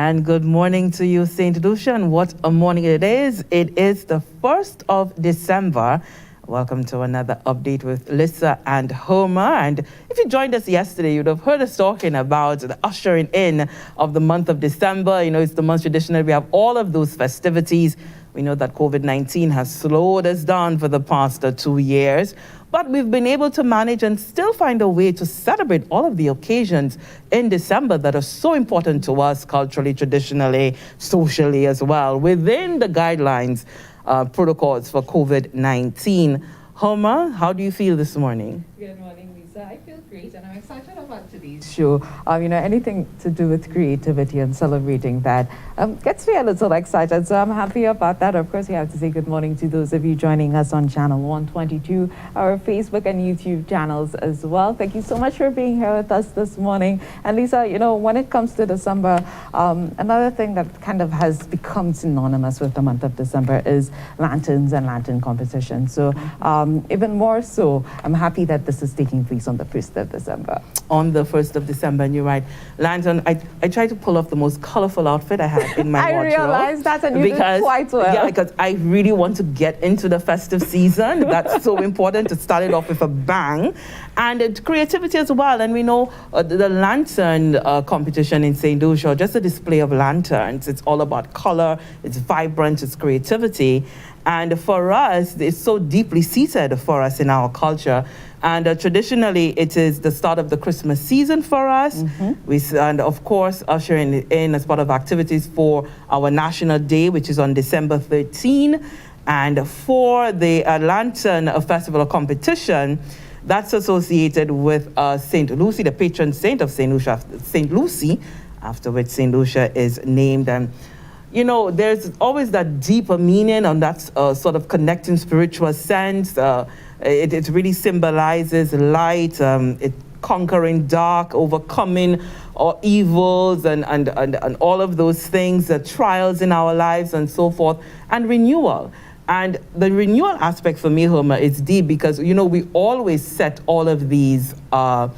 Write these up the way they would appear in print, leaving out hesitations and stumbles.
And good morning to you, St. Lucia, and what a morning it is. It is the 1st of December. Welcome to another update with Lucia and Homer. And if you joined us yesterday, you'd have heard us talking about the ushering in of the month of December. You know, it's the month traditionally we have all of those festivities. We know that COVID-19 has slowed us down for the past 2 years, but we've been able to manage and still find a way to celebrate all of the occasions in December that are so important to us culturally, traditionally, socially as well, within the guidelines, protocols for COVID-19. Homer, how do you feel this morning? Good morning, Lisa. I feel great, and I'm excited about today's show. Anything to do with creativity and celebrating that gets me a little excited, so I'm happy about that. Of course, we have to say good morning to those of you joining us on channel 122, our Facebook and YouTube channels as well. Thank you so much for being here with us this morning. And Lisa, when it comes to December, another thing that kind of has become synonymous with the month of December is lanterns and lantern competition. So even more so, I'm happy that this is taking place on the 1st of December. On the 1st of December, and you're right. Lantern, I tried to pull off the most colorful outfit I had in my wardrobe. I realized that, and you did quite well. Yeah, because I really want to get into the festive season. That's so important to start it off with a bang. And creativity as well. And we know the lantern competition in St. Lucia, just a display of lanterns. It's all about color, it's vibrant, it's creativity. And for us, it's so deeply seated for us in our culture. And traditionally, it is the start of the Christmas season for us. Mm-hmm. And of course, ushering in as part of activities for our National Day, which is on December 13. And for the Lantern Festival of Competition, that's associated with St. Lucy, the patron saint of St. Lucia, St. Lucy, after which St. Lucia is named. And there's always that deeper meaning on that sort of connecting spiritual sense. It really symbolizes light, conquering dark, overcoming evils and all of those things, the trials in our lives and so forth, and renewal. And the renewal aspect for me, Homer, is deep because, we always set all of these for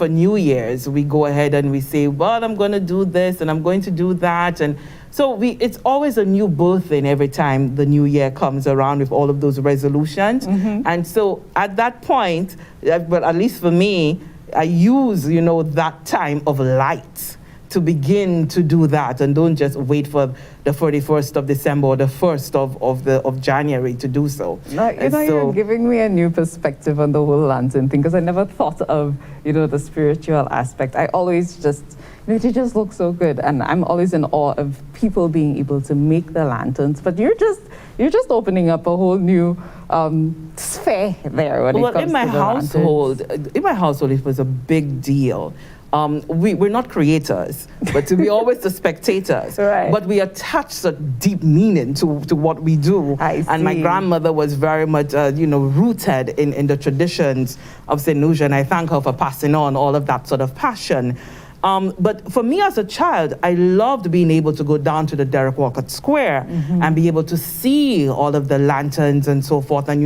New Year's. We go ahead and we say, well, I'm going to do this and I'm going to do that. And so it's always a new birthing every time the new year comes around with all of those resolutions. Mm-hmm. And so at that point, but at least for me, I use, that time of light to begin to do that, and don't just wait for the 31st of December or the 1st of January to do so. You're giving me a new perspective on the whole lantern thing, because I never thought of, the spiritual aspect. I always just, they just look so good, and I'm always in awe of people being able to make the lanterns. But you're just opening up a whole new sphere there when it comes to the lanterns. In my household, it was a big deal. We're not creators, but we're always the spectators. Right. But we attach a deep meaning to what we do. And my grandmother was very much, rooted in the traditions of St. Lucia, and I thank her for passing on all of that sort of passion. But for me as a child, I loved being able to go down to the Derek Walker Square and be able to see all of the lanterns and so forth. And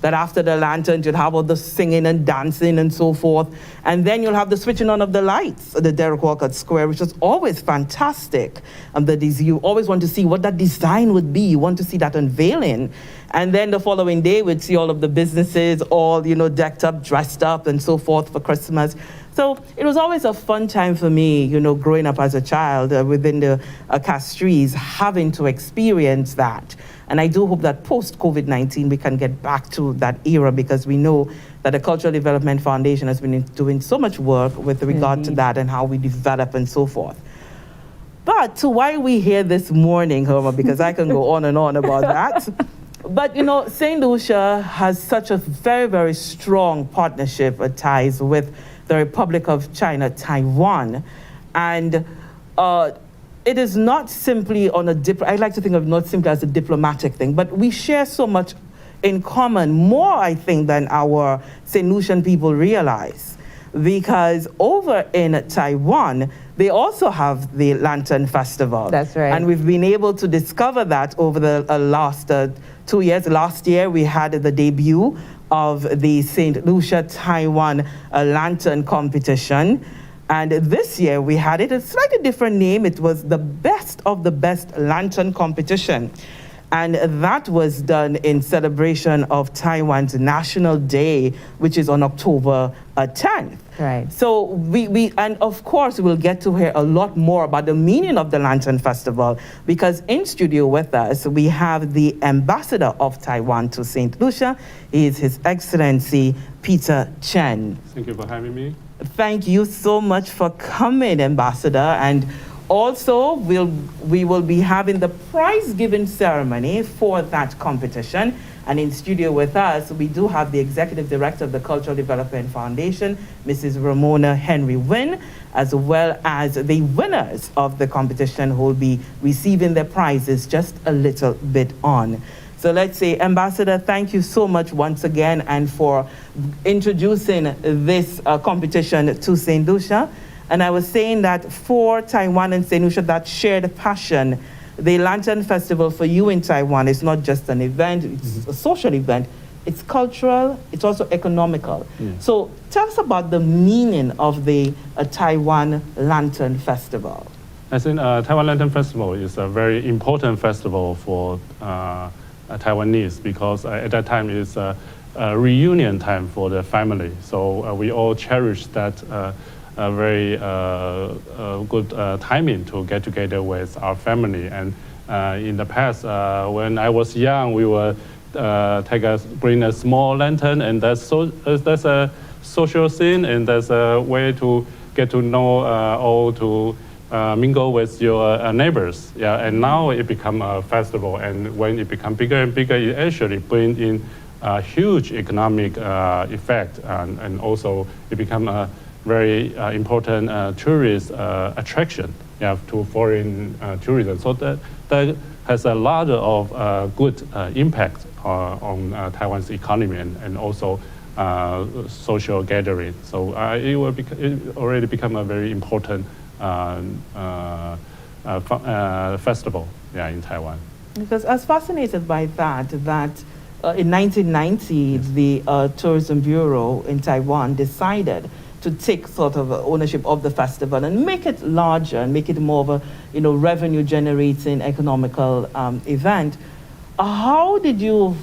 that after the lanterns, you'll have all the singing and dancing and so forth. And then you'll have the switching on of the lights at the Derek Walker Square, which is always fantastic. You always want to see what that design would be. You want to see that unveiling. And then the following day, we'd see all of the businesses all, decked up, dressed up and so forth for Christmas. So it was always a fun time for me, growing up as a child within the Castries, having to experience that. And I do hope that post-COVID-19, we can get back to that era, because we know that the Cultural Development Foundation has been doing so much work with regard to that and how we develop and so forth. But to why we're here this morning, Homer, because I can go on and on about that. But, St. Lucia has such a very, very strong partnership ties with the Republic of China, Taiwan. And it is not simply I like to think of not simply as a diplomatic thing, but we share so much in common, more, I think, than our St. Lucian people realize. Because over in Taiwan, they also have the Lantern Festival. That's right. And we've been able to discover that over the last 2 years. Last year, we had the debut of the St. Lucia Taiwan Lantern Competition. And this year we had it a slightly different name. It was the Best of the Best Lantern Competition. And that was done in celebration of Taiwan's National Day, which is on October 10th. Right. So and of course, we'll get to hear a lot more about the meaning of the Lantern Festival, because in studio with us, we have the ambassador of Taiwan to St. Lucia. He is His Excellency Peter Chen. Thank you for having me. Thank you so much for coming, Ambassador. And also, we will be having the prize-giving ceremony for that competition. And in studio with us, we do have the Executive Director of the Cultural Development Foundation, Mrs. Raymona Henry-Wynn, as well as the winners of the competition who will be receiving their prizes just a little bit on. So let's say, Ambassador, thank you so much once again and for introducing this competition to St. Lucia. And I was saying that for Taiwan and St. Lucia, that shared passion, the Lantern Festival for you in Taiwan is not just an event, it's a social event, it's cultural, it's also economical. So tell us about the meaning of the Taiwan Lantern Festival. I think Taiwan Lantern Festival is a very important festival for Taiwanese, because at that time it's a reunion time for the family. So we all cherish that a very good timing to get together with our family. And in the past, when I was young, we would bring a small lantern, and that's a social scene, and that's a way to get to know all to mingle with your neighbors. Yeah, and now it become a festival, and when it become bigger and bigger, it actually bring in a huge economic effect, and also it become a very important tourist attraction, to foreign tourism. So that has a lot of good impact on Taiwan's economy and also social gathering. So it already become a very important festival, in Taiwan. Because I was fascinated by that in 1990, the Tourism Bureau in Taiwan decided to take sort of ownership of the festival and make it larger and make it more of a revenue generating economical event. How did you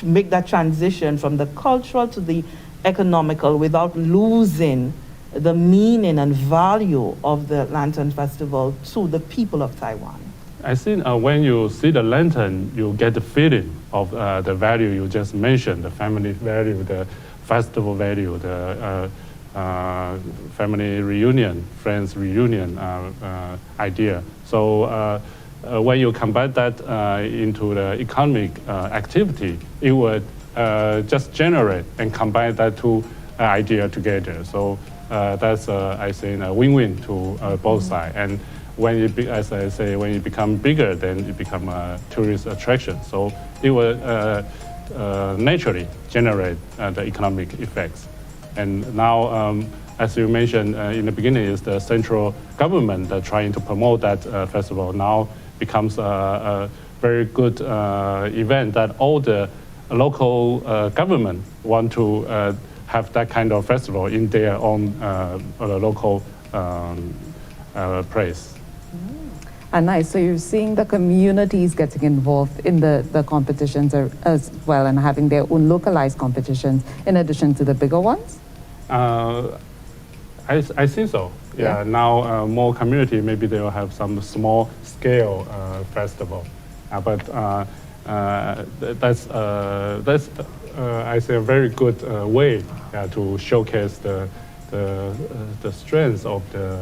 make that transition from the cultural to the economical without losing the meaning and value of the Lantern Festival to the people of Taiwan? I think when you see the lantern, you get the feeling of the value you just mentioned, the family value, the festival value, the family reunion, friends reunion idea. So when you combine that into the economic activity, it would just generate and combine that two idea together. So that's, I think, a win-win to both sides. And when it, as I say, when it becomes bigger, then it becomes a tourist attraction. So it will naturally generate the economic effects. And now, as you mentioned in the beginning, is the central government trying to promote that festival. Now becomes a very good event that all the local government want to have that kind of festival in their own local place. Nice. So you're seeing the communities getting involved in the competitions as well, and having their own localized competitions in addition to the bigger ones? I think so. Yeah. Now more community, maybe they will have some small scale festival, but that's I say a very good way to showcase the strength of the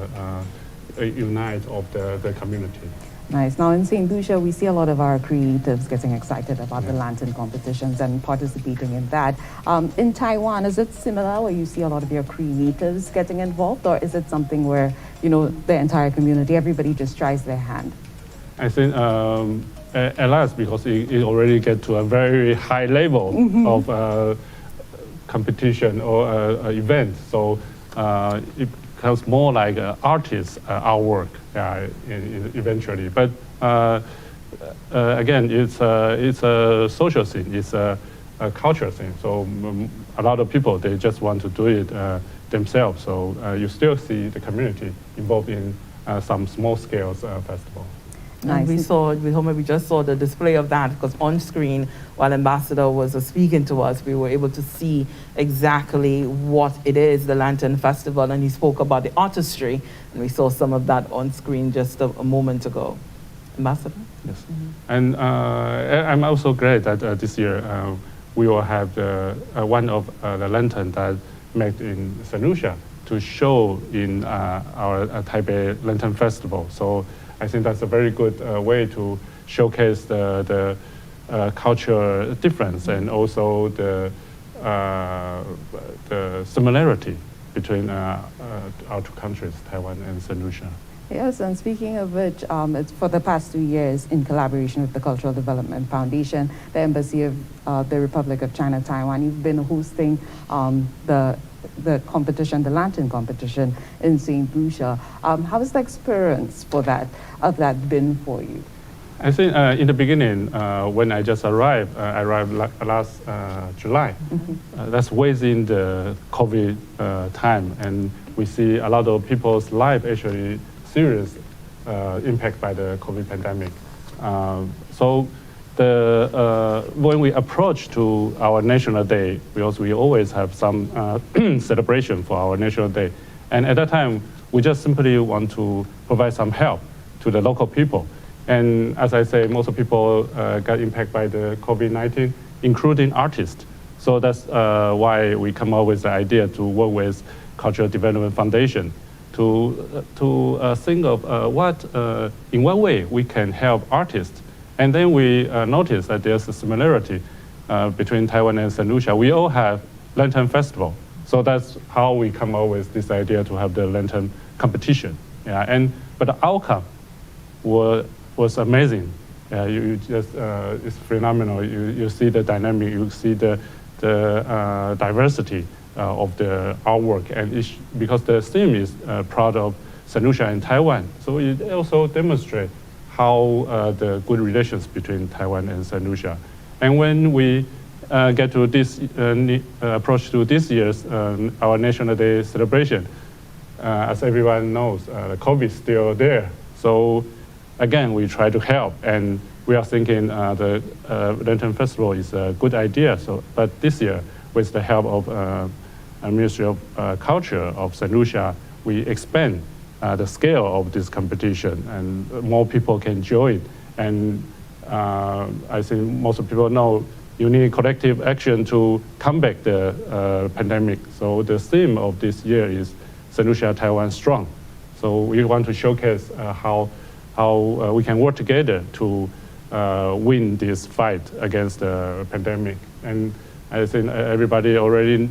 unite of the community. Nice. Now in St. Lucia, we see a lot of our creatives getting excited about the lantern competitions and participating in that. In Taiwan, is it similar where you see a lot of your creatives getting involved, or is it something where, the entire community, everybody just tries their hand? I think at last, because it already get to a very high level of competition or event. So it becomes more like artist artwork eventually. But again, it's a social thing. It's a culture thing. So a lot of people, they just want to do it themselves. So you still see the community involved in some small-scale festival. And we just saw the display of that, because on screen, while Ambassador was speaking to us, we were able to see exactly what it is, the Lantern Festival, and he spoke about the artistry, and we saw some of that on screen just a moment ago. Ambassador? Yes. Mm-hmm. And I'm also glad that this year we will have one of the lantern that made in St. Lucia to show in our Taipei Lantern Festival. So I think that's a very good way to showcase the cultural difference and also the similarity between our two countries, Taiwan and St. Lucia. Yes, and speaking of which, it's for the past 2 years, in collaboration with the Cultural Development Foundation, the Embassy of the Republic of China, Taiwan, you've been hosting the competition, the Lantern competition in St. Lucia. How has the experience of that been for you? I think in the beginning, when I just arrived, last July. Mm-hmm. That's within the COVID time, and we see a lot of people's life actually serious impact by the COVID pandemic. So when we approach to our National Day, we always have some celebration for our National Day. And at that time, we just simply want to provide some help to the local people. And as I say, most of people got impacted by the COVID-19, including artists. So that's why we come up with the idea to work with Cultural Development Foundation to think of in what way we can help artists. And then we noticed that there's a similarity between Taiwan and St. Lucia. We all have Lantern Festival. So that's how we come up with this idea to have the Lantern competition. Yeah, but the outcome was amazing. You just, it's phenomenal. You see the dynamic, you see the diversity of the artwork, and because the theme is proud of St. Lucia and Taiwan. So it also demonstrates how the good relations between Taiwan and St. Lucia. And when we get to this approach to this year's our National Day celebration, as everyone knows, the COVID is still there. So again, we try to help, and we are thinking the Lantern Festival is a good idea. But this year, with the help of Ministry of Culture of St. Lucia, we expand the scale of this competition, and more people can join. And I think most people know you need collective action to combat the pandemic. So the theme of this year is St. Lucia, Taiwan Strong. So we want to showcase how we can work together to win this fight against the pandemic. And I think everybody already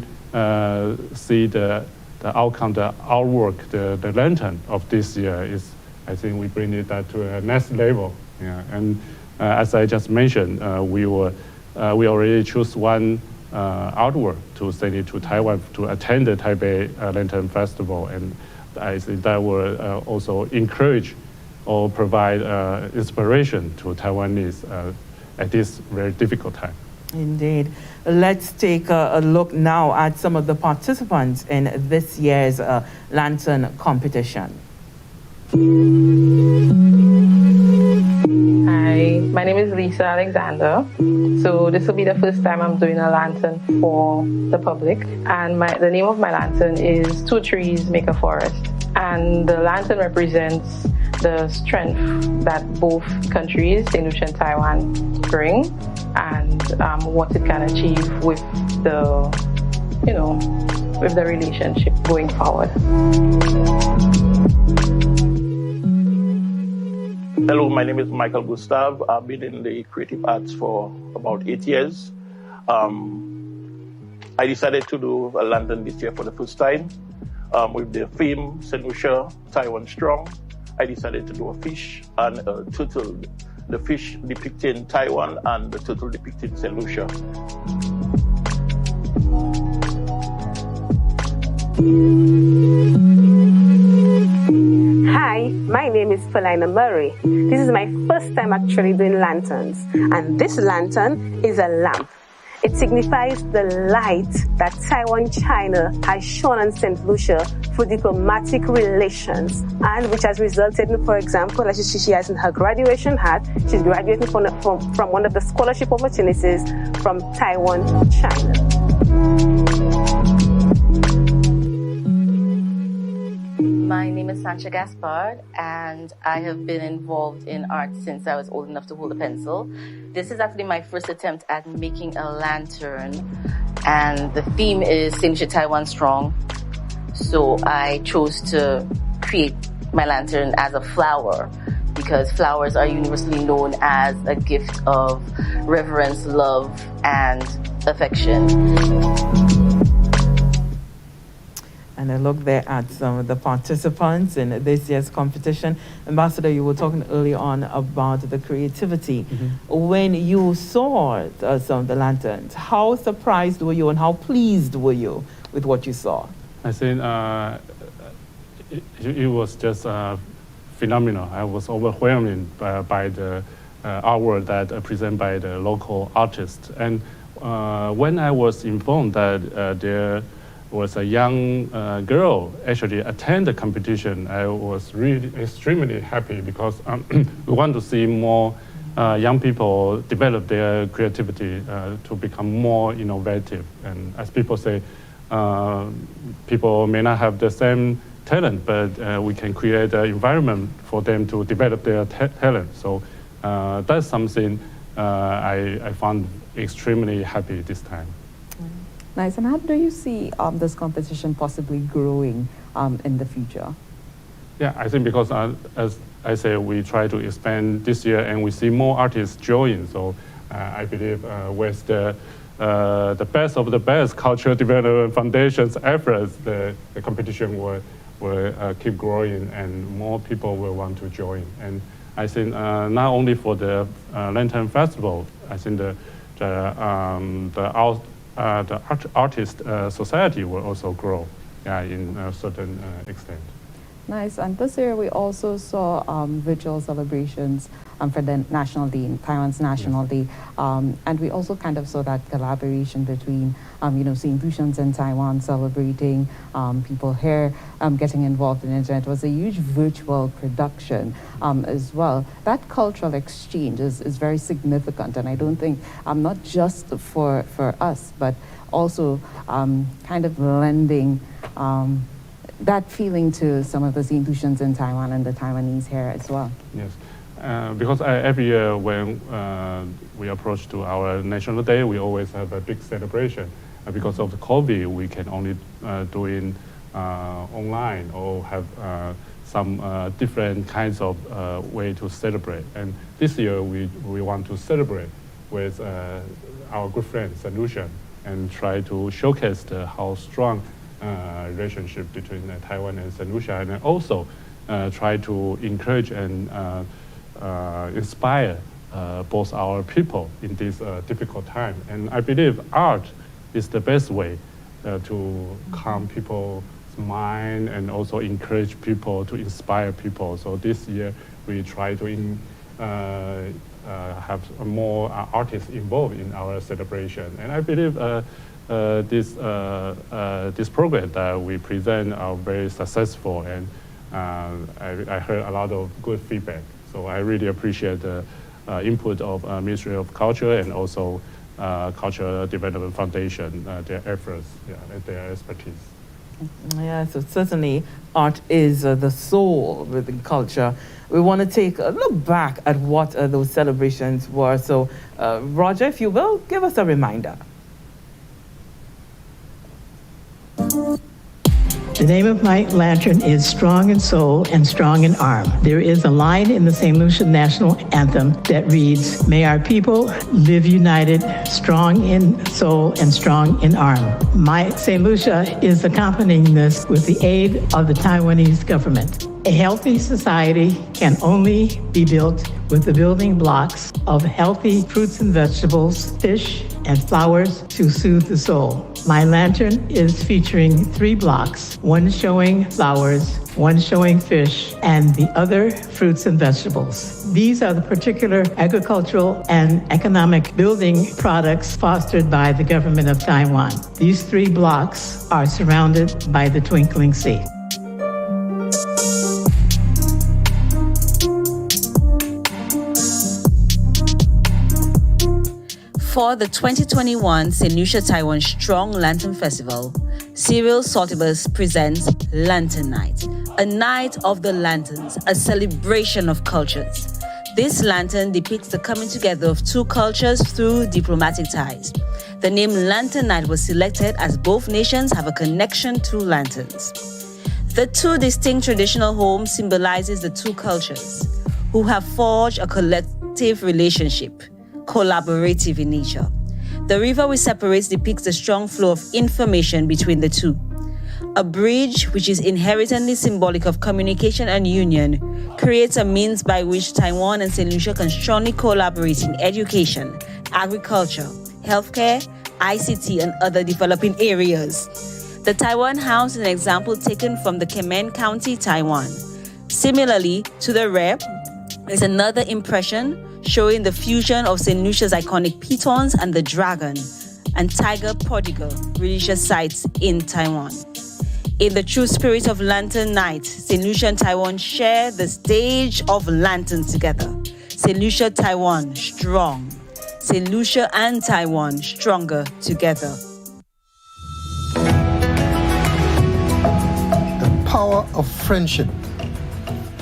see the outcome, the artwork, the lantern of this year is, I think we bring it to a next level. Yeah. And as I just mentioned, we already choose one artwork to send it to Taiwan to attend the Taipei Lantern Festival, and I think that will also encourage or provide inspiration to Taiwanese at this very difficult time. Indeed. Let's take a look now at some of the participants in this year's Lantern competition. Hi, my name is Lucia Alexander. So this will be the first time I'm doing a lantern for the public. And the name of my lantern is Two Trees Make a Forest. And the lantern represents the strength that both countries, St. Lucia and Taiwan, bring, and what it can achieve with the relationship going forward. Hello, my name is Michael Gustav. I've been in the creative arts for about 8 years. I decided to do a lantern this year for the first time with the theme St. Lucia, Taiwan Strong. I decided to do a fish and a turtle. The fish depicting Taiwan and the turtle depicting St. Lucia. Hi, my name is Felina Murray. This is my first time actually doing lanterns, and this lantern is a lamp. It signifies the light that Taiwan, China has shone on St. Lucia for diplomatic relations, and which has resulted in, for example, as she has in her graduation hat, she's graduating from one of the scholarship opportunities from Taiwan, China. My name is Sancha Gaspard, and I have been involved in art since I was old enough to hold a pencil. This is actually my first attempt at making a lantern, and the theme is St. Lucia, Taiwan Strong. So I chose to create my lantern as a flower, because flowers are universally known as a gift of reverence, love, and affection. And I look there at some of the participants in this year's competition. Ambassador, you were talking earlier on about the creativity. When you saw some of the lanterns, how surprised were you and how pleased were you with what you saw? I think it was just phenomenal. I was overwhelmed by the artwork that presented by the local artists. And when I was informed that there was a young girl actually attend the competition, I was really extremely happy, because we want to see more young people develop their creativity to become more innovative. And as people say, people may not have the same talent, but we can create an environment for them to develop their talent. So that's something I found extremely happy this time. Nice. And how do you see this competition possibly growing in the future? Yeah, I think because as I say, we try to expand this year and we see more artists join. So I believe with the best of the best Cultural Development Foundation's efforts, the competition will keep growing and more people will want to join. And I think not only for the Lantern Festival, I think the artist society will also grow in a certain extent. Nice. And this year we also saw virtual celebrations for the National Day, Taiwan's National Day. And we also kind of saw that collaboration between, St. Lucians in Taiwan celebrating, people here getting involved in it. It was a huge virtual production as well. That cultural exchange is very significant. And I don't think, not just for us, but also kind of lending that feeling to some of the St. Lucians in Taiwan and the Taiwanese here as well. Yes, because every year when we approach to our National Day, we always have a big celebration. Because of the COVID, we can only do it online or have some different kinds of way to celebrate. And this year we want to celebrate with our good friend, Lucia, and try to showcase how strong relationship between Taiwan and St. Lucia, and also try to encourage and inspire both our people in this difficult time. And I believe art is the best way to calm people's mind and also encourage people, to inspire people. So this year we try to have more artists involved in our celebration. And I believe this program that we present are very successful, and I heard a lot of good feedback. So I really appreciate the input of Ministry of Culture and also Cultural Development Foundation, their efforts and their expertise. Yeah, so certainly art is the soul within culture. We want to take a look back at what those celebrations were. So Roger, if you will, give us a reminder. The name of my lantern is Strong in Soul and Strong in Arm. There is a line in the St. Lucia National Anthem that reads, "May our people live united, strong in soul and strong in arm." My St. Lucia is accompanying this with the aid of the Taiwanese government. A healthy society can only be built with the building blocks of healthy fruits and vegetables, fish, and flowers to soothe the soul. My lantern is featuring 3 blocks, one showing flowers, one showing fish, and the other fruits and vegetables. These are the particular agricultural and economic building products fostered by the government of Taiwan. These 3 blocks are surrounded by the twinkling sea. For the 2021 St. Lucia Taiwan Strong Lantern Festival, Cyril Saltibus presents Lantern Night, a night of the lanterns, a celebration of cultures. This lantern depicts the coming together of 2 cultures through diplomatic ties. The name Lantern Night was selected as both nations have a connection to lanterns. The 2 distinct traditional homes symbolizes the 2 cultures who have forged a collective relationship, collaborative in nature. The river which separates depicts the strong flow of information between the 2. A bridge, which is inherently symbolic of communication and union, creates a means by which Taiwan and St. Lucia can strongly collaborate in education, agriculture, healthcare, ICT, and other developing areas. The Taiwan House is an example taken from the Kemen County, Taiwan. Similarly to the rep, is another impression showing the fusion of St. Lucia's iconic pitons and the dragon and tiger prodigal religious sites in Taiwan. In the true spirit of Lantern Night, St. Lucia and Taiwan share the stage of lanterns together. St. Lucia, Taiwan, strong. St. Lucia and Taiwan, stronger together. The power of friendship.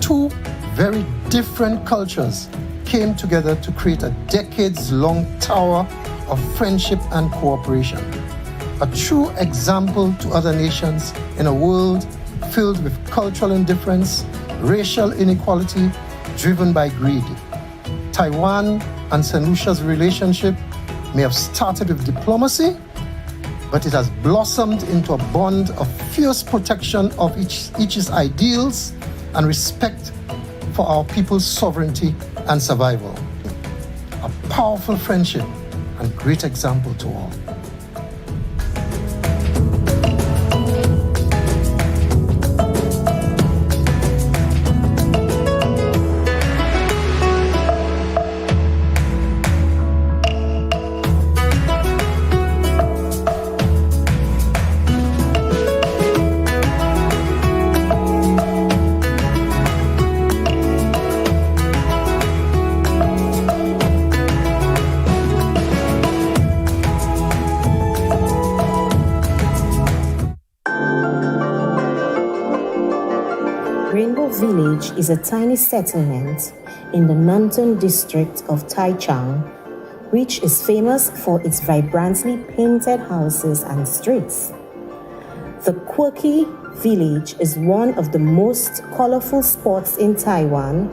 2 very different cultures came together to create a decades-long tower of friendship and cooperation. A true example to other nations in a world filled with cultural indifference, racial inequality, driven by greed. Taiwan and St. Lucia's relationship may have started with diplomacy, but it has blossomed into a bond of fierce protection of each's ideals and respect for our people's sovereignty and survival. A powerful friendship and great example to all. Village is a tiny settlement in the Nanton district of Taichung, which is famous for its vibrantly painted houses and streets. The quirky village is one of the most colorful spots in Taiwan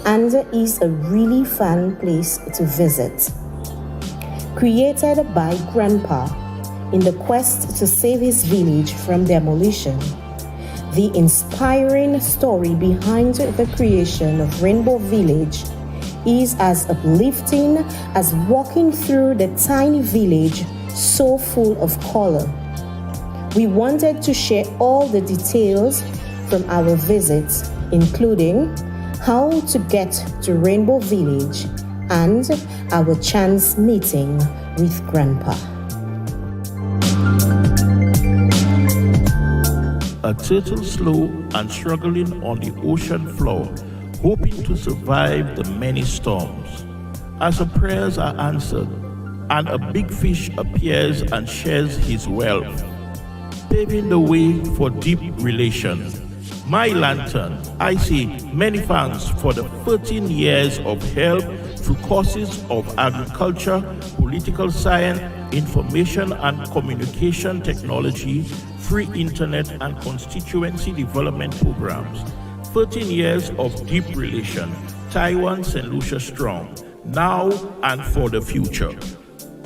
and is a really fun place to visit. Created by Grandpa in the quest to save his village from demolition, the inspiring story behind the creation of Rainbow Village is as uplifting as walking through the tiny village so full of color. We wanted to share all the details from our visit, including how to get to Rainbow Village and our chance meeting with Grandpa. A turtle slow and struggling on the ocean floor, hoping to survive the many storms. As her prayers are answered, and a big fish appears and shares his wealth, paving the way for deep relation. My lantern, I say many thanks for the 13 years of help through courses of agriculture, political science, information and communication technology, free internet and constituency development programs. 13 years of deep relation. Taiwan St. Lucia strong, now and for the future.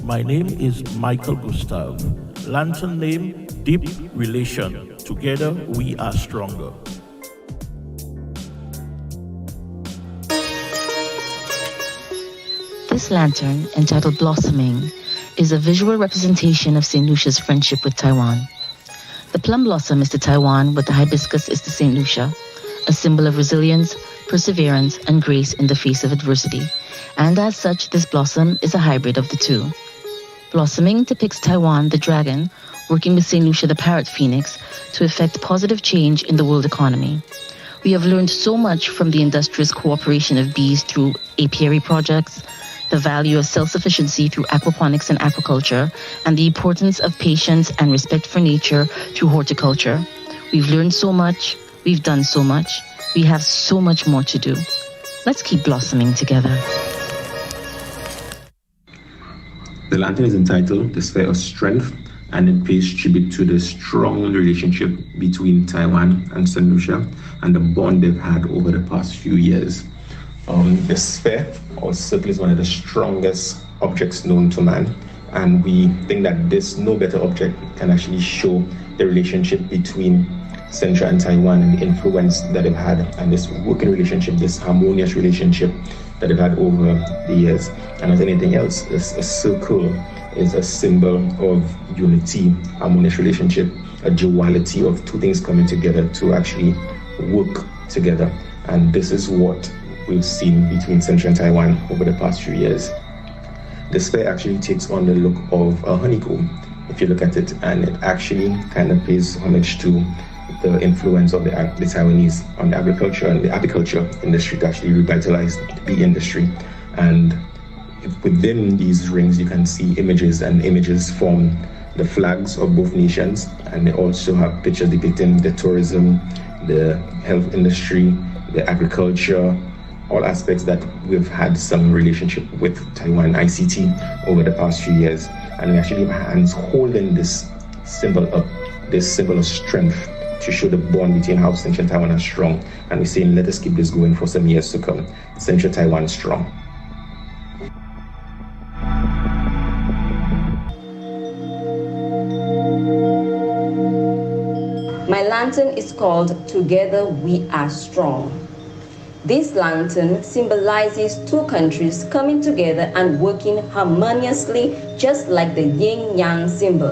My name is Michael Gustav. Lantern name, Deep Relation. Together we are stronger. This lantern, entitled Blossoming, is a visual representation of St. Lucia's friendship with Taiwan. The plum blossom is to Taiwan what the hibiscus is to St. Lucia, a symbol of resilience, perseverance, and grace in the face of adversity. And as such, this blossom is a hybrid of the two. Blossoming depicts Taiwan, the dragon, working with St. Lucia, the parrot phoenix, to effect positive change in the world economy. We have learned so much from the industrious cooperation of bees through apiary projects, the value of self-sufficiency through aquaponics and aquaculture, and the importance of patience and respect for nature through horticulture. We've learned so much, we've done so much, we have so much more to do. Let's keep blossoming together. The lantern is entitled The Sphere of Strength, and it pays tribute to the strong relationship between Taiwan and St. Lucia and the bond they've had over the past few years. The sphere or circle is one of the strongest objects known to man, and we think that this no better object can actually show the relationship between St. Lucia and Taiwan and the influence that they've had, and this working relationship, this harmonious relationship that they've had over the years. And as anything else, a circle is a symbol of unity, harmonious relationship, a duality of two things coming together to actually work together. And this is what we've seen between St. Lucia and Taiwan over the past few years. The sphere actually takes on the look of a honeycomb, if you look at it, and it actually kind of pays homage to the influence of the Taiwanese on the agriculture and the apiculture industry to actually revitalize the bee industry. And within these rings, you can see images, and images form the flags of both nations, and they also have pictures depicting the tourism, the health industry, the agriculture, all aspects that we've had some relationship with Taiwan ICT over the past few years. And we actually have hands holding this symbol up, this symbol of strength, to show the bond between how St. Lucia and Taiwan are strong. And we're saying, let us keep this going for some years to come. St. Lucia, Taiwan strong. My lantern is called Together We Are Strong. This lantern symbolizes two countries coming together and working harmoniously, just like the yin-yang symbol.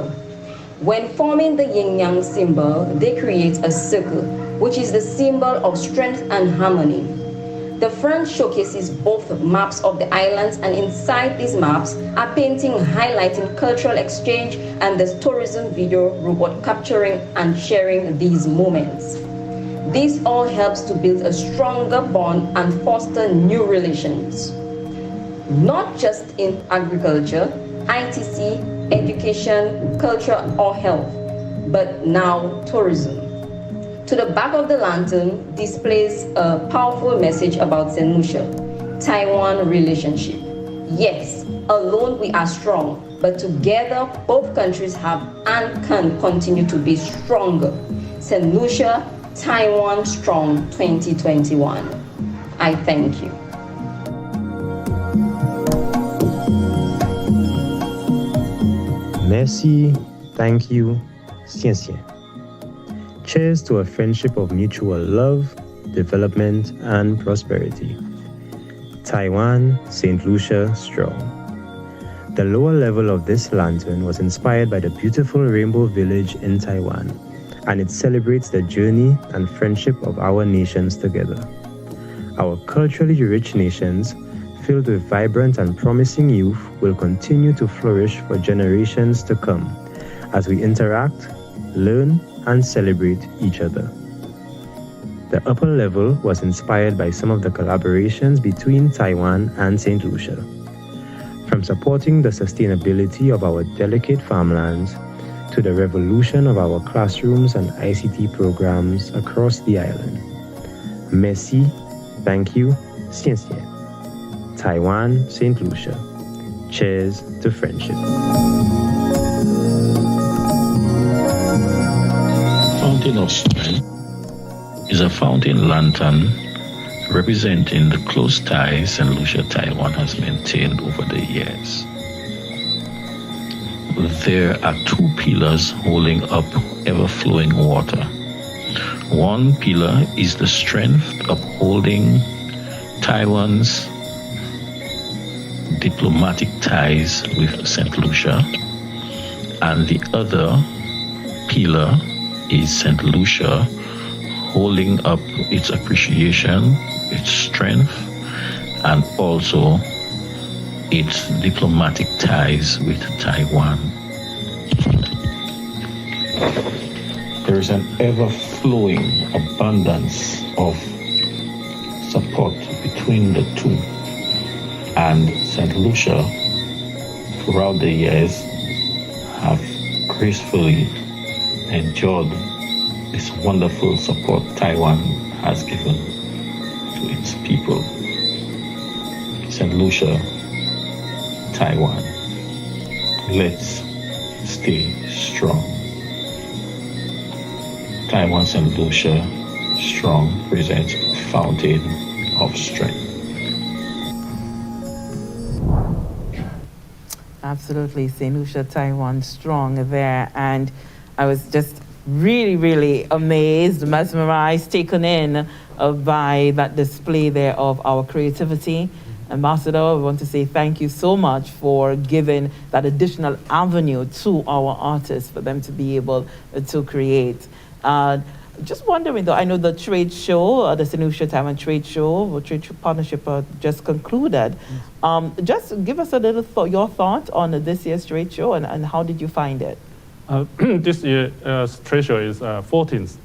When forming the yin-yang symbol, they create a circle, which is the symbol of strength and harmony. The front showcases both maps of the islands, and inside these maps are paintings highlighting cultural exchange and the tourism video robot capturing and sharing these moments. This all helps to build a stronger bond and foster new relations, not just in agriculture, ITC, education, culture, or health, but now tourism. To the back of the lantern displays a powerful message about St. Lucia, Taiwan relationship. Yes, alone we are strong, but together both countries have and can continue to be stronger. St. Lucia, Taiwan Strong 2021. I thank you. Merci, thank you, 谢谢. Cheers to a friendship of mutual love, development, and prosperity. Taiwan, St. Lucia strong. The lower level of this lantern was inspired by the beautiful Rainbow Village in Taiwan, and it celebrates the journey and friendship of our nations together. Our culturally rich nations, filled with vibrant and promising youth, will continue to flourish for generations to come as we interact, learn, and celebrate each other. The upper level was inspired by some of the collaborations between Taiwan and St. Lucia, from supporting the sustainability of our delicate farmlands to the revolution of our classrooms and ICT programs across the island. Merci, thank you, 谢谢. Taiwan, St. Lucia. Cheers to friendship. Fountain of Strength is a fountain lantern representing the close ties St. Lucia, Taiwan has maintained over the years. There are two pillars holding up ever-flowing water. One pillar is the strength upholding Taiwan's diplomatic ties with St. Lucia, and the other pillar is St. Lucia holding up its appreciation, its strength, and also its diplomatic ties with Taiwan. There is an ever-flowing abundance of support between the two, and St. Lucia throughout the years have gracefully enjoyed this wonderful support Taiwan has given to its people. St. Lucia, Taiwan, let's stay strong. Taiwan St. Lucia strong presents a fountain of strength. Absolutely, St. Lucia, Taiwan strong there. And I was just really, really amazed, mesmerized, taken in by that display there of our creativity. Ambassador, we want to say thank you so much for giving that additional avenue to our artists for them to be able to create. Just wondering though, I know the trade show, the St. Lucia Taiwan Trade Show, or Trade Partnership just concluded. Just give us a little your thought on this year's trade show and how did you find it? This year's trade show is 14th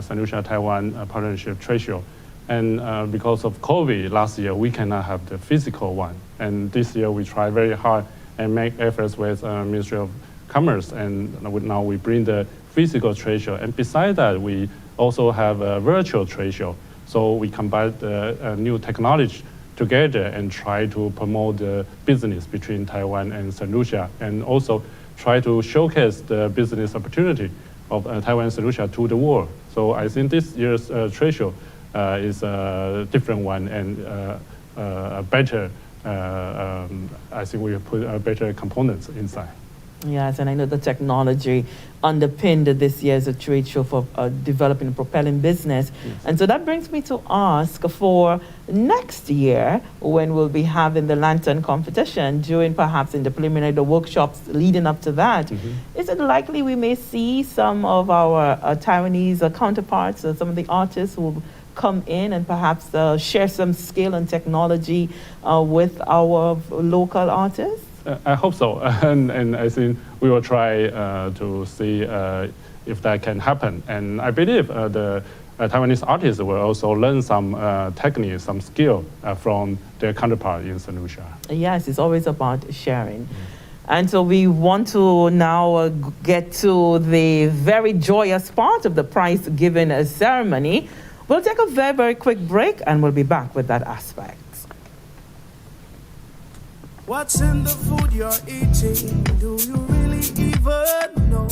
St. Lucia Taiwan Partnership Trade Show. And because of COVID last year, we cannot have the physical one. And this year we try very hard and make efforts with Ministry of Commerce. And now we bring the physical trade show. And besides that, we also have a virtual trade show. So we combine the new technology together and try to promote the business between Taiwan and St. Lucia, and also try to showcase the business opportunity of Taiwan and St. Lucia to the world. So I think this year's trade show is a different one and a better, I think we put better components inside. Yes, and I know the technology underpinned this year's trade show for developing and propelling business. Yes. And so that brings me to ask for next year, when we'll be having the lantern competition, during perhaps in the preliminary, the workshops leading up to that, is it likely we may see some of our Taiwanese counterparts, some of the artists who come in and perhaps share some skill and technology with our local artists? I hope so, and I think we will try to see if that can happen. And I believe the Taiwanese artists will also learn some techniques, some skill from their counterpart in St. Lucia. Yes, it's always about sharing. And so we want to now get to the very joyous part of the prize giving ceremony. We'll take a very, very quick break and we'll be back with that aspect. What's in the food you're eating? Do you really even know?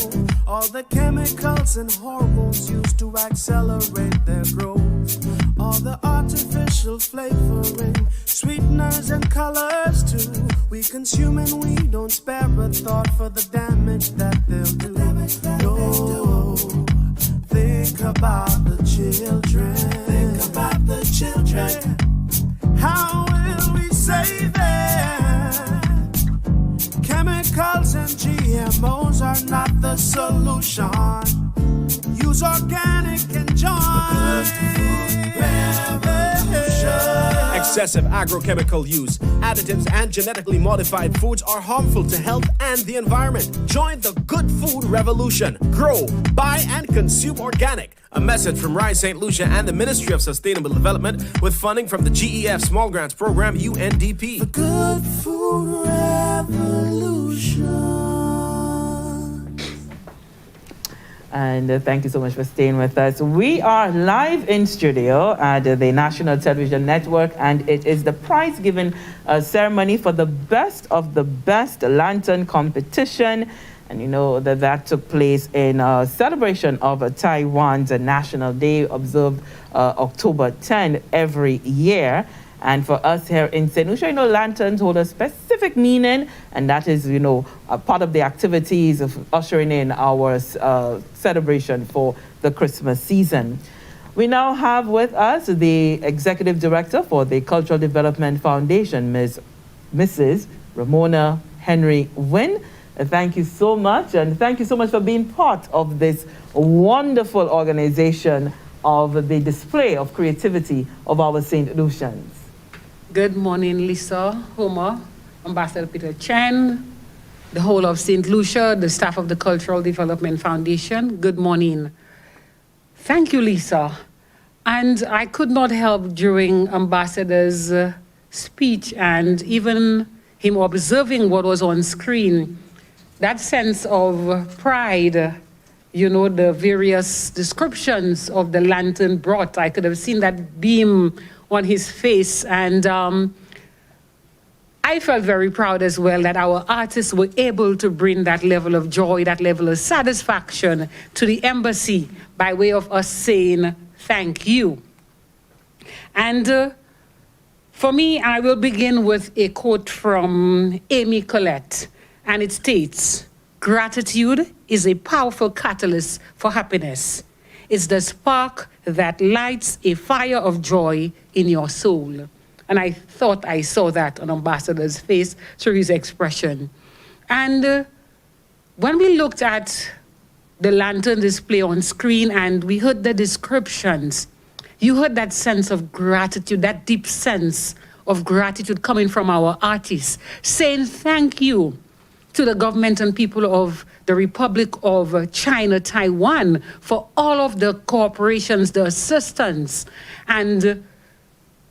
All the chemicals and hormones used to accelerate their growth. All the artificial flavoring, sweeteners and colors too. We consume and we don't spare a thought for the damage that they'll do. No, think about the children. Think about the children. How will we save them? Chemicals and GMOs are not the solution. Use organic and join revolution. Excessive agrochemical use, additives, and genetically modified foods are harmful to health and the environment. Join the good food revolution. Grow, buy, and consume organic. A message from Rise St. Lucia and the Ministry of Sustainable Development with funding from the GEF Small Grants Program, UNDP. The Good Food Revolution. And thank you so much for staying with us. We are live in studio at the National Television Network, and it is the prize-giving ceremony for the best of the best lantern competition. And you know that took place in celebration of Taiwan's National Day, observed October 10 every year. And for us here in St. Lucia, lanterns hold a specific meaning, and that is, a part of the activities of ushering in our celebration for the Christmas season. We now have with us the Executive Director for the Cultural Development Foundation, Ms. Mrs. Raymona Henry-Wynn. Thank you so much, and thank you so much for being part of this wonderful organization of the display of creativity of our St. Lucians. Good morning, Lisa, Homer, Ambassador Peter Chen, the whole of St. Lucia, the staff of the Cultural Development Foundation. Good morning. Thank you, Lisa. And I could not help during Ambassador's speech and even him observing what was on screen, that sense of pride, you know, the various descriptions of the lantern brought. I could have seen that beam on his face. And I felt very proud as well that our artists were able to bring that level of joy, that level of satisfaction to the embassy by way of us saying thank you. And for me, I will begin with a quote from Amy Collette. And it states, "Gratitude is a powerful catalyst for happiness. It's the spark that lights a fire of joy in your soul." And I thought I saw that on Ambassador's face through his expression. And when we looked at the lantern display on screen and we heard the descriptions, you heard that sense of gratitude, that deep sense of gratitude coming from our artists, saying thank you to the government and people of the Republic of China, Taiwan, for all of the cooperations, the assistance, and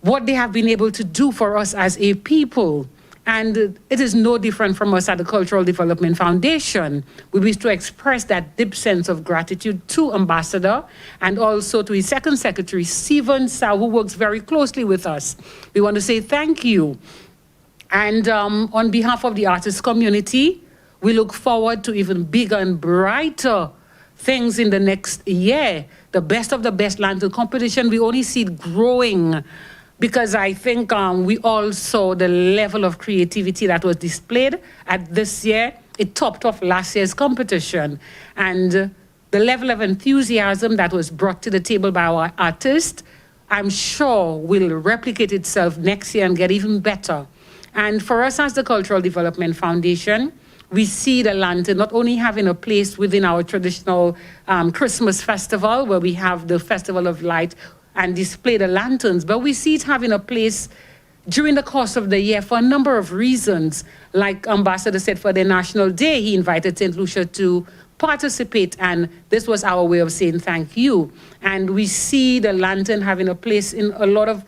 what they have been able to do for us as a people. And it is no different from us at the Cultural Development Foundation. We wish to express that deep sense of gratitude to Ambassador and also to his second secretary, Stephen Sao, who works very closely with us. We want to say thank you. And on behalf of the artist community, we look forward to even bigger and brighter things in the next year. The best of the best lantern competition, we only see it growing because I think we all saw the level of creativity that was displayed at this year. It topped off last year's competition. And the level of enthusiasm that was brought to the table by our artists, I'm sure will replicate itself next year and get even better. And for us as the Cultural Development Foundation, we see the lantern not only having a place within our traditional Christmas festival, where we have the Festival of Light and display the lanterns, but we see it having a place during the course of the year for a number of reasons. Like Ambassador said, for the National Day, he invited St. Lucia to participate, and this was our way of saying thank you. And we see the lantern having a place in a lot of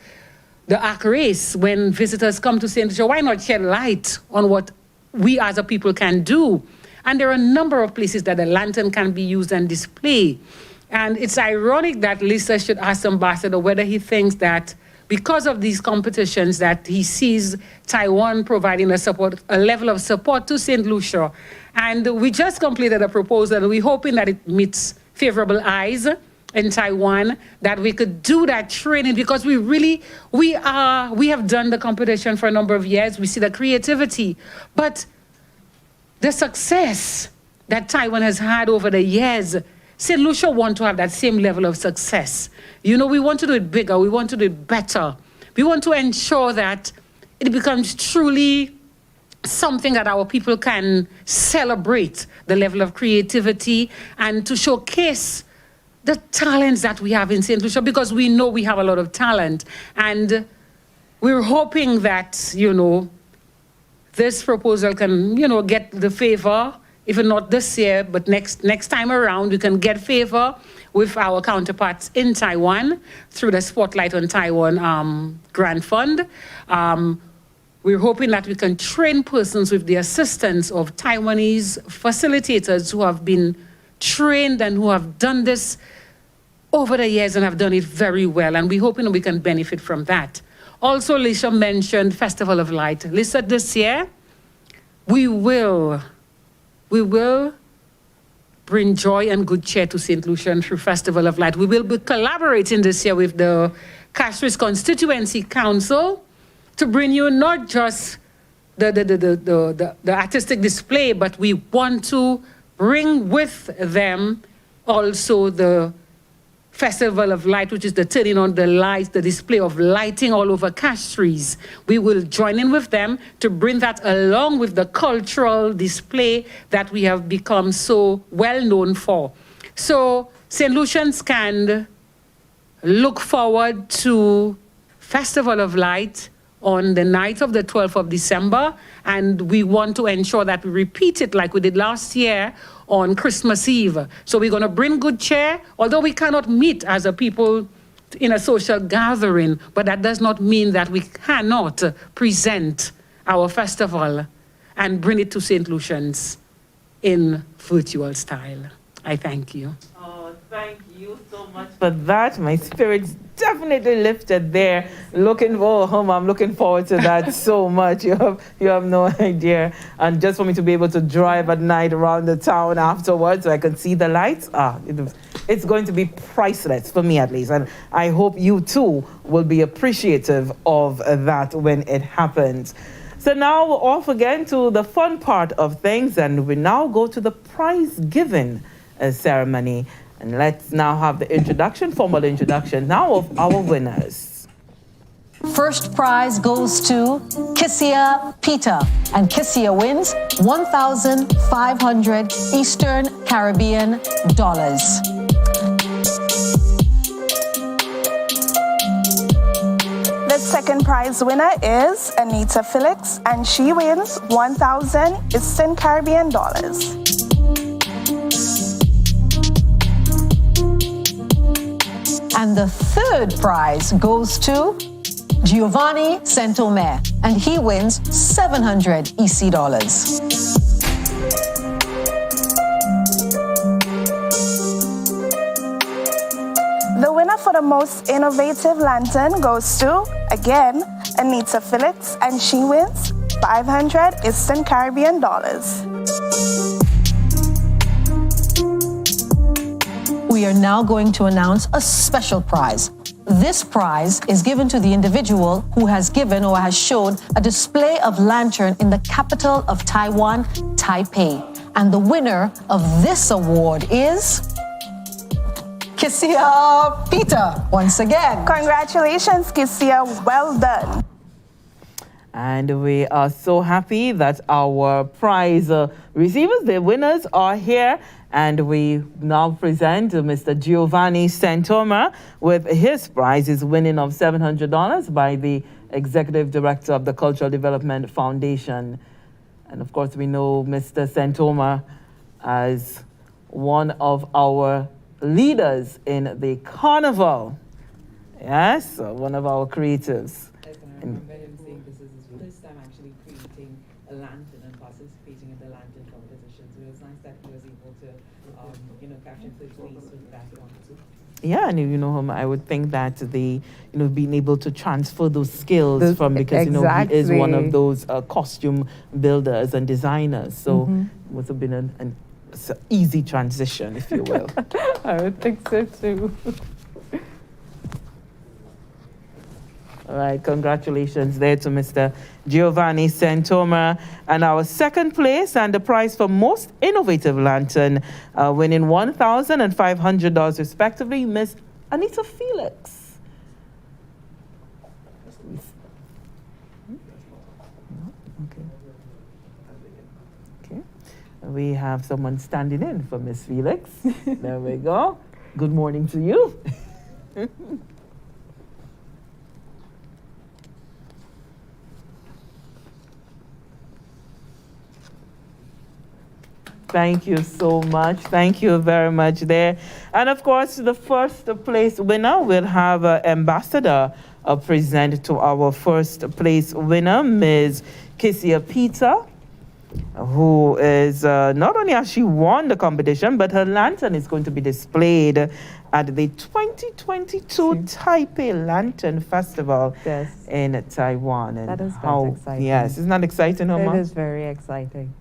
the ark race. When visitors come to St. Lucia, why not shed light on what we as a people can do? And there are a number of places that the lantern can be used and displayed. And it's ironic that Lisa should ask Ambassador whether he thinks that because of these competitions that he sees Taiwan providing a level of support to St. Lucia. And we just completed a proposal. We're hoping that it meets favorable eyes in Taiwan, that we could do that training, because we have done the competition for a number of years. We see the creativity, but the success that Taiwan has had over the years, St. Lucia want to have that same level of success. You know, we want to do it bigger. We want to do it better. We want to ensure that it becomes truly something that our people can celebrate, the level of creativity, and to showcase the talents that we have in St. Lucia, because we know we have a lot of talent. And we're hoping that, you know, this proposal can, you know, get the favor, even not this year, but next time around, we can get favor with our counterparts in Taiwan through the Spotlight on Taiwan Grant Fund. We're hoping that we can train persons with the assistance of Taiwanese facilitators who have been trained and who have done this over the years and have done it very well. And we're hoping that we can benefit from that. Also, Lucia mentioned Festival of Light. Lisa, this year, we will bring joy and good cheer to St. Lucia through Festival of Light. We will be collaborating this year with the Castries Constituency Council to bring you not just the artistic display, but we want to bring with them also the Festival of Light, which is the turning on the lights, the display of lighting all over cash trees. We will join in with them to bring that along with the cultural display that we have become so well known for. So St. Lucians can look forward to Festival of Light on the night of the 12th of December, and we want to ensure that we repeat it like we did last year on Christmas Eve. So we're going to bring good cheer, although we cannot meet as a people in a social gathering, but that does not mean that we cannot present our festival and bring it to St. Lucians in virtual style. I thank you. Oh, thank you so much for that. My spirit's definitely lifted there. I'm looking forward to that so much. You have no idea. And just for me to be able to drive at night around the town afterwards so I can see the lights, it's going to be priceless for me at least. And I hope you too will be appreciative of that when it happens. So now we're off again to the fun part of things, and we now go to the prize giving ceremony. And let's now have the formal introduction now of our winners. First prize goes to Kissia Peter, and Kissia wins 1,500 Eastern Caribbean dollars. The second prize winner is Anita Felix, and she wins 1,000 Eastern Caribbean dollars. And the third prize goes to Giovanni Saint-Omer, and he wins 700 EC dollars. The winner for the most innovative lantern goes to, again, Anita Felix, and she wins 500 Eastern Caribbean dollars. We are now going to announce a special prize. This prize is given to the individual who has given or has shown a display of lantern in the capital of Taiwan, Taipei. And the winner of this award is Kissia Peter, once again. Congratulations, Kissia. Well done. And we are so happy that our prize receivers, the winners, are here. And we now present Mr. Giovanni Saint-Omer with his prize, his winning of $700 by the Executive Director of the Cultural Development Foundation. And of course, we know Mr. Saint-Omer as one of our leaders in the carnival. Yes, one of our creatives. I remember him saying this is his first time actually creating a lantern and participating in the lantern competition. So it was nice that he was able to, capture first place with that one too. Yeah, and I would think that being able to transfer those skills from, because he is one of those costume builders and designers. So it must have been an easy transition, if you will. I would think so too. All right, congratulations there to Mr. Giovanni Saint-Omer. And our second place and the prize for most innovative lantern, winning $1,000 and $500 respectively, Miss Anita Felix. Okay. We have someone standing in for Miss Felix. There we go. Good morning to you. Thank you so much. Thank you very much there. And of course, the first place winner will have an ambassador present to our first place winner, Ms. Kissia Peter, who is not only has she won the competition, but her lantern is going to be displayed at the 2022 Taipei Lantern Festival in Taiwan. And that is very exciting. Yes, isn't that exciting, Oma? It is very exciting.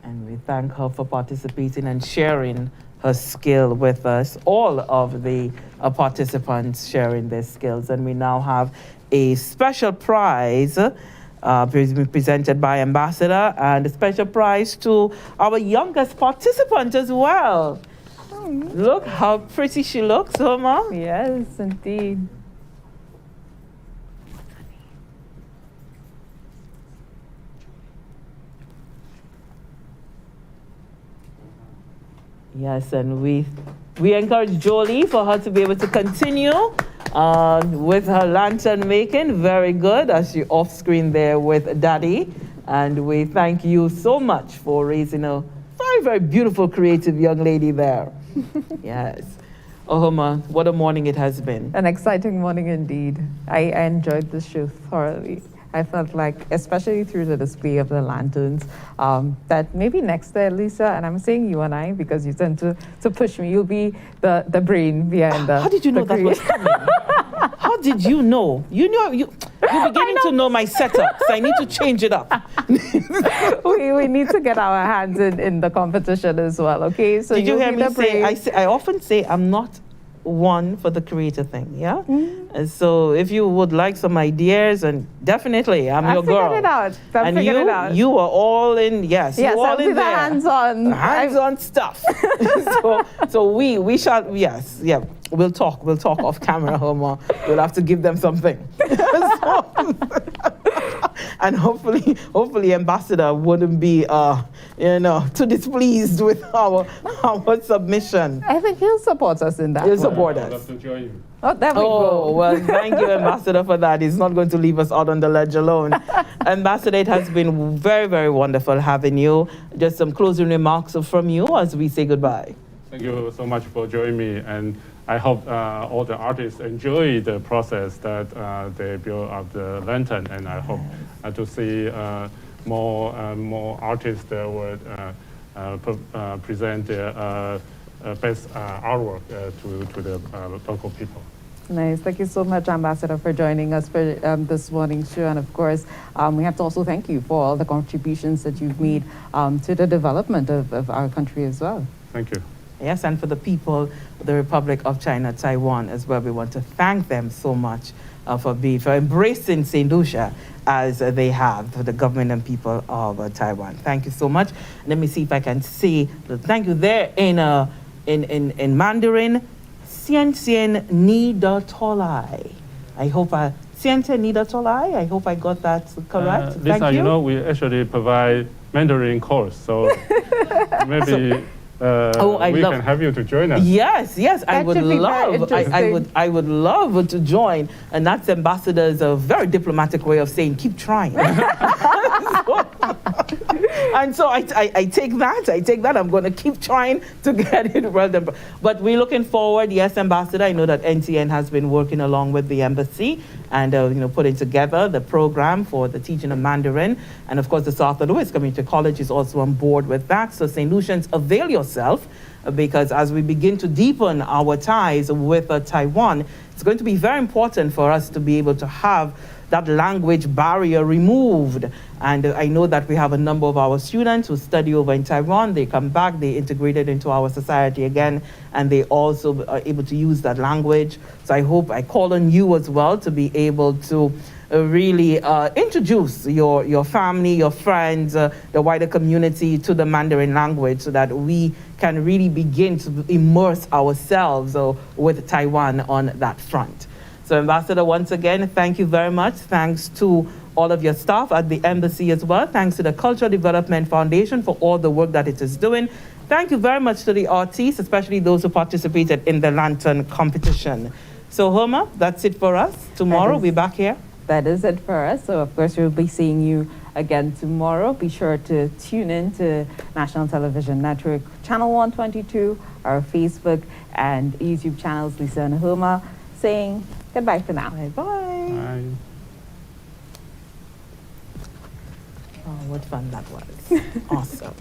And we thank her for participating and sharing her skill with us, all of the participants sharing their skills. And we now have a special prize presented by Ambassador, and a special prize to our youngest participant as well. Look how pretty she looks, Homa. Yes, indeed. Yes, and we encourage Jolie for her to be able to continue with her lantern making. Very good, as she off screen there with Daddy. And we thank you so much for raising a very, very beautiful, creative young lady there. Yes. Ohoma, what a morning it has been. An exciting morning indeed. I enjoyed the show thoroughly. I felt like, especially through the display of the lanterns, that maybe next year, Lisa, and I'm saying you and I because you tend to push me, you'll be the brain behind the. How did you know that was coming? How did you know? You're beginning to know my setups. I need to change it up. we need to get our hands in the competition as well, okay? So did you hear me say, I often say I'm not one for the creator thing, yeah? And so if you would like some ideas, and definitely I'm your girl. It out. And you are all in, yes, yes, you all in there. Hands-on stuff. so we shall, yes, yeah, we'll talk off camera, Homer. We'll have to give them something. And hopefully Ambassador wouldn't be, too displeased with our submission. I think he'll support us in that. He'll support us. I'd love to join you. Oh, there we go. Well, thank you, Ambassador, for that. He's not going to leave us out on the ledge alone. Ambassador, it has been very, very wonderful having you. Just some closing remarks from you as we say goodbye. Thank you so much for joining me, and I hope all the artists enjoy the process that they build up the lantern, and I hope to see more artists that would present their best artwork to the local people. Nice. Thank you so much, Ambassador, for joining us for this morning's show. And of course, we have to also thank you for all the contributions that you've made to the development of our country as well. Thank you. Yes, and for the people of the Republic of China, Taiwan as well, we want to thank them so much for embracing St. Lucia as they have, for the government and people of Taiwan. Thank you so much. Let me see if I can say thank you there in Mandarin. Xian Xian Ni Da Tolai. I hope Xian Xian Ni Da Tolai. I hope I got that correct. Lisa, you know, we actually provide Mandarin course, so maybe. We can have you to join us. Yes, I would love. I would love to join, and that's Ambassador's a very diplomatic way of saying keep trying. And so I take that. I'm going to keep trying to get it well done. But we're looking forward. Yes, Ambassador. I know that NTN has been working along with the embassy and putting together the program for the teaching of Mandarin. And of course, the South Louis Community College is also on board with that. So St. Lucians, avail yourself, because as we begin to deepen our ties with Taiwan, it's going to be very important for us to be able to have that language barrier removed. And I know that we have a number of our students who study over in Taiwan. They come back, they integrated into our society again, and they also are able to use that language. So I call on you as well to be able to really introduce your family, your friends, the wider community to the Mandarin language so that we can really begin to immerse ourselves with Taiwan on that front. So Ambassador, once again, thank you very much. Thanks to all of your staff at the embassy as well. Thanks to the Cultural Development Foundation for all the work that it is doing. Thank you very much to the artists, especially those who participated in the lantern competition. So Homa, that's it for us. Tomorrow we'll be back here. That is it for us. So of course we'll be seeing you again tomorrow. Be sure to tune in to National Television Network, Channel 122, our Facebook and YouTube channels, Lisa and Homa, saying goodbye for now. Bye. Bye. Oh, what fun that was. Awesome.